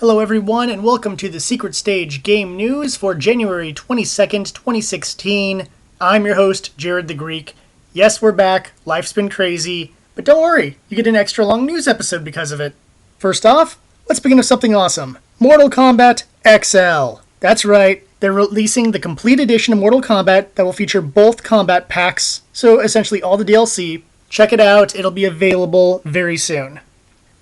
Hello everyone, and welcome to the Secret Stage Game News for January 22nd, 2016. I'm your host, Jared the Greek. Yes, we're back. Life's been crazy. But don't worry, you get an extra long news episode because of it. First off, let's begin with something awesome. Mortal Kombat XL. That's right, they're releasing the complete edition of Mortal Kombat that will feature both combat packs, so essentially all the DLC. Check it out, it'll be available very soon.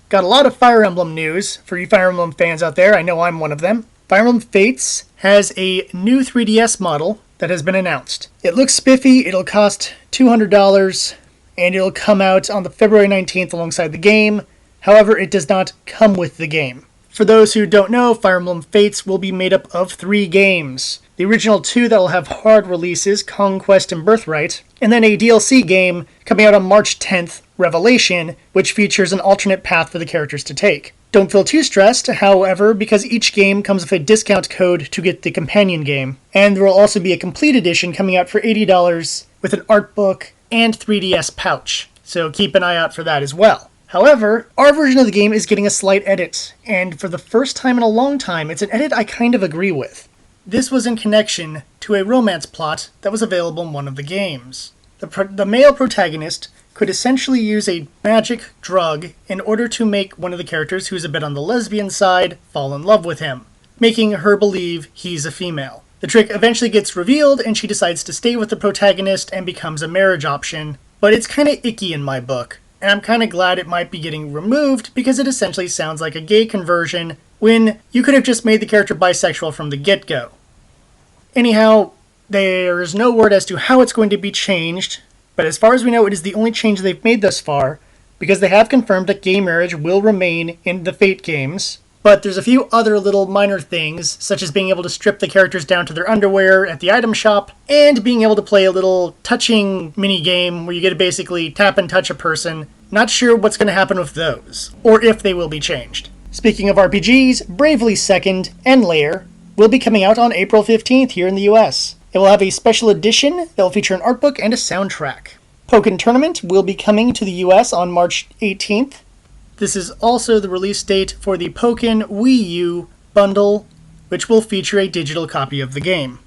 Got a lot of Fire Emblem news for you Fire Emblem fans out there. I know I'm one of them. Fire Emblem Fates has a new 3DS model that has been announced. It looks spiffy, it'll cost $200, and it'll come out on the February 19th alongside the game. However, it does not come with the game. For those who don't know, Fire Emblem Fates will be made up of 3 games. The original 2 that will have hard releases, Conquest and Birthright, and then a DLC game coming out on March 10th, Revelation, which features an alternate path for the characters to take. Don't feel too stressed, however, because each game comes with a discount code to get the companion game, and there will also be a complete edition coming out for $80 with an art book and 3DS pouch, so keep an eye out for that as well. However, our version of the game is getting a slight edit, and for the first time in a long time, it's an edit I kind of agree with. This was in connection to a romance plot that was available in one of the games. The male protagonist could essentially use a magic drug in order to make one of the characters, who's a bit on the lesbian side, fall in love with him, making her believe he's a female. The trick eventually gets revealed, and she decides to stay with the protagonist and becomes a marriage option, but it's kind of icky in my book, and I'm kind of glad it might be getting removed because it essentially sounds like a gay conversion when you could have just made the character bisexual from the get-go. Anyhow, there is no word as to how it's going to be changed, but as far as we know, it is the only change they've made thus far, because they have confirmed that gay marriage will remain in the Fate games. But there's a few other little minor things, such as being able to strip the characters down to their underwear at the item shop, and being able to play a little touching mini-game where you get to basically tap and touch a person. Not sure what's going to happen with those, or if they will be changed. Speaking of RPGs, Bravely Second and Lair will be coming out on April 15th here in the US. It will have a special edition that will feature an art book and a soundtrack. Pokken Tournament will be coming to the US on March 18th. This is also the release date for the Pokken Wii U bundle, which will feature a digital copy of the game.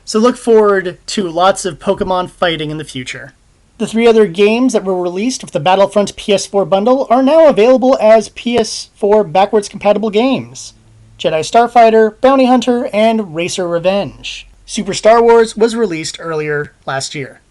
So look forward to lots of Pokemon fighting in the future. The 3 other games that were released with the Battlefront PS4 bundle are now available as PS4 backwards compatible games: Jedi Starfighter, Bounty Hunter, and Racer Revenge. Super Star Wars was released earlier last year.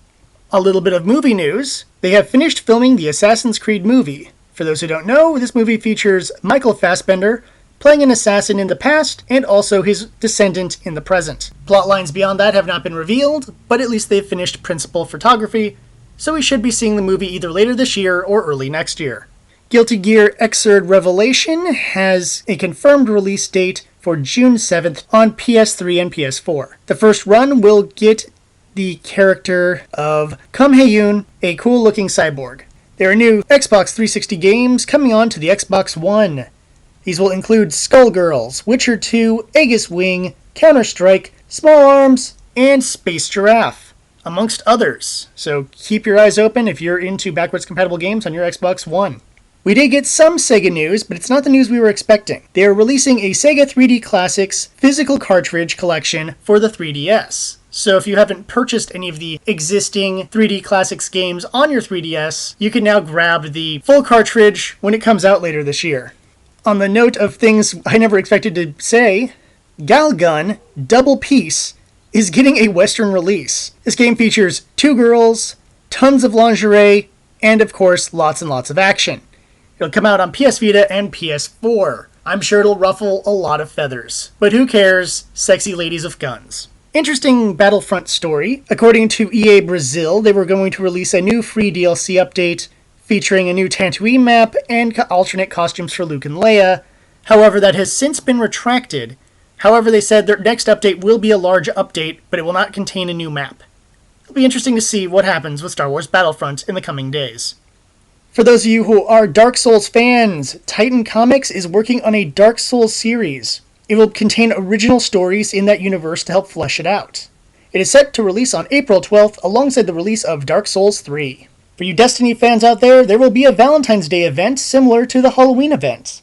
A little bit of movie news. They have finished filming the Assassin's Creed movie. For those who don't know, this movie features Michael Fassbender playing an assassin in the past and also his descendant in the present. Plotlines beyond that have not been revealed, but at least they've finished principal photography, so we should be seeing the movie either later this year or early next year. Guilty Gear Xrd Revelation has a confirmed release date for June 7th on PS3 and PS4. The first run will get the character of Kum Hae-yoon, a cool-looking cyborg. There are new Xbox 360 games coming on to the Xbox One. These will include Skullgirls, Witcher 2, Aegis Wing, Counter-Strike, Small Arms, and Space Giraffe, amongst others. So keep your eyes open if you're into backwards compatible games on your Xbox One. We did get some Sega news, but it's not the news we were expecting. They are releasing a Sega 3D Classics physical cartridge collection for the 3DS. So if you haven't purchased any of the existing 3D Classics games on your 3DS, you can now grab the full cartridge when it comes out later this year. On the note of things I never expected to say, Galgun Double Peace is getting a Western release. This game features 2 girls, tons of lingerie, and of course, lots and lots of action. It'll come out on PS Vita and PS4. I'm sure it'll ruffle a lot of feathers. But who cares? Sexy ladies with guns. Interesting Battlefront story. According to EA Brazil, they were going to release a new free DLC update featuring a new Tatooine map and alternate costumes for Luke and Leia. However, that has since been retracted. However, they said their next update will be a large update, but it will not contain a new map. It'll be interesting to see what happens with Star Wars Battlefront in the coming days. For those of you who are Dark Souls fans, Titan Comics is working on a Dark Souls series. It will contain original stories in that universe to help flesh it out. It is set to release on April 12th alongside the release of Dark Souls 3. For you Destiny fans out there will be a Valentine's Day event similar to the Halloween event.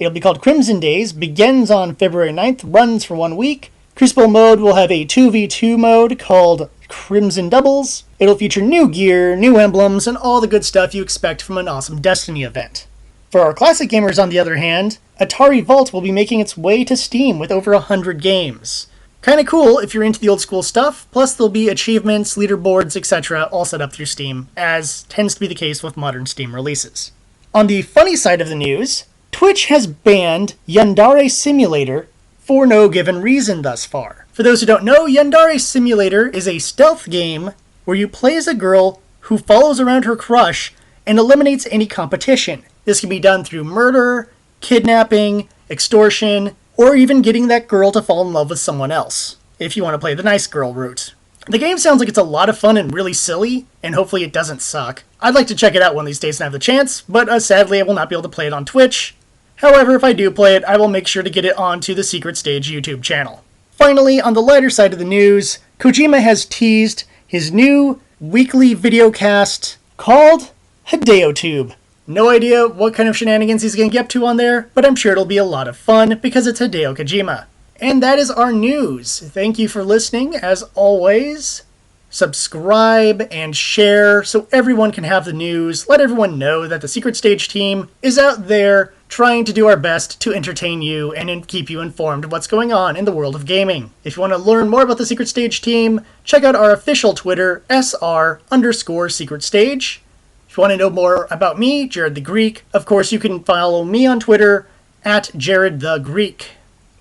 It'll be called Crimson Days, begins on February 9th, runs for 1 week. Crucible mode will have a 2v2 mode called Crimson Doubles. It'll feature new gear, new emblems, and all the good stuff you expect from an awesome Destiny event. For our classic gamers, on the other hand, Atari Vault will be making its way to Steam with over 100 games. Kinda cool if you're into the old school stuff, plus there'll be achievements, leaderboards, etc. all set up through Steam, as tends to be the case with modern Steam releases. On the funny side of the news, Twitch has banned Yandere Simulator for no given reason thus far. For those who don't know, Yandere Simulator is a stealth game where you play as a girl who follows around her crush and eliminates any competition. This can be done through murder, kidnapping, extortion, or even getting that girl to fall in love with someone else, if you want to play the nice girl route. The game sounds like it's a lot of fun and really silly, and hopefully it doesn't suck. I'd like to check it out one of these days and have the chance, but sadly I will not be able to play it on Twitch. However, if I do play it, I will make sure to get it onto the Secret Stage YouTube channel. Finally, on the lighter side of the news, Kojima has teased his new weekly videocast called HideoTube. No idea what kind of shenanigans he's going to get up to on there, but I'm sure it'll be a lot of fun because it's Hideo Kojima. And that is our news. Thank you for listening, as always. Subscribe and share so everyone can have the news. Let everyone know that the Secret Stage team is out there trying to do our best to entertain you and keep you informed of what's going on in the world of gaming. If you want to learn more about the Secret Stage team, check out our official Twitter, SR_Secret Stage. If you want to know more about me, Jared the Greek, of course you can follow me on Twitter at Jared the Greek.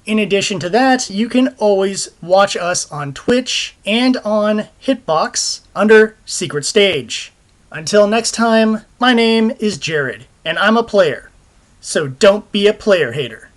In addition to that, you can always watch us on Twitch and on Hitbox under Secret Stage. Until next time, my name is Jared, and I'm a player. So don't be a player hater.